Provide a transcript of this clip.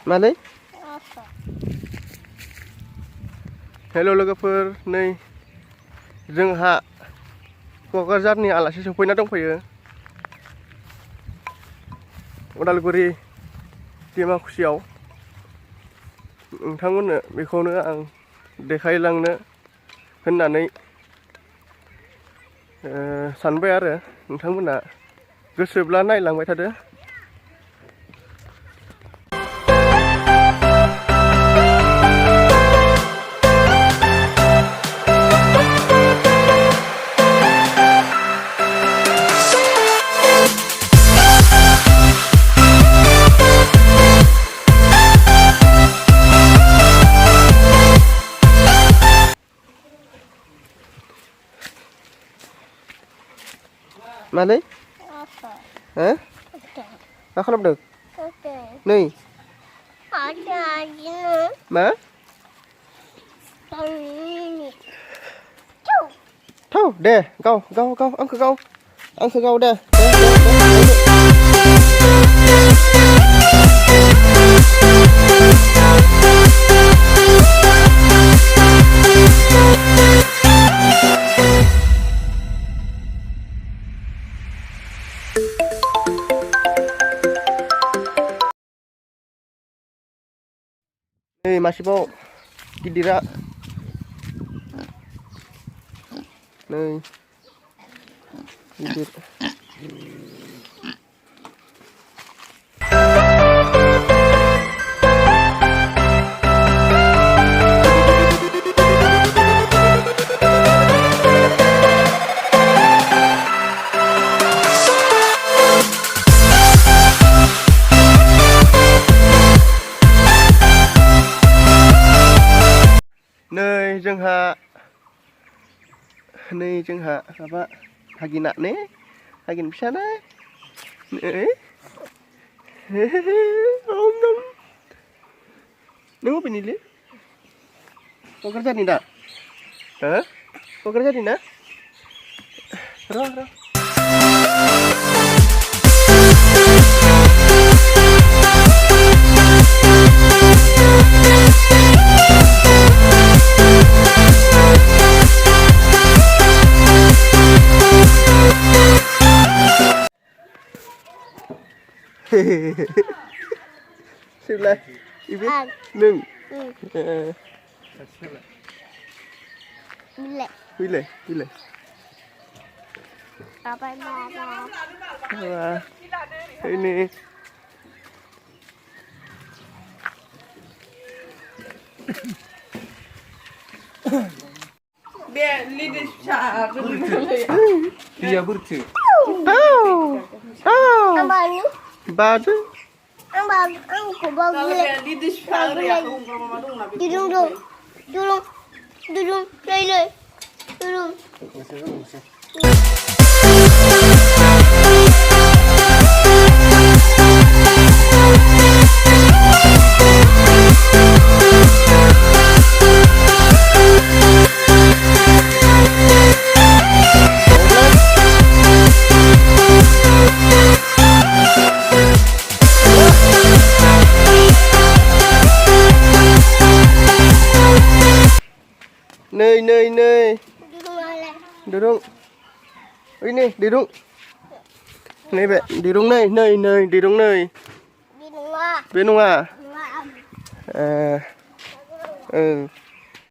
मालै हेल' लोगोफोर नै जोंहा क'क्राझारनि आलासि सफैना दंफैयो उदालगुरि डिमाकुसियाव नोंथांमोननो बेखौनो आं देखायलांनो होननानै सानबाय आरो नोंथांमोना गोसोब्ला नायलांबाय थादो। मालै मा खालामदों नै मा थौ दे गाव आंखौ गाव दे नै मासेबाव गिदिरा नै गिदिर नै जोंहा माबा भागिना ने भागिन फिसा ना नों बबेनिलै क'क्राझारनि दा क'क्राझारनि ना र' Sila, ibu, nung, bila, apa ini, dia lidah cak, dia bercu, baju. Aku bagus. Dudung, lele, dudung. Nei. Dudung. Ini dudung. Nei be, dudung nei, dudung nei. Benua.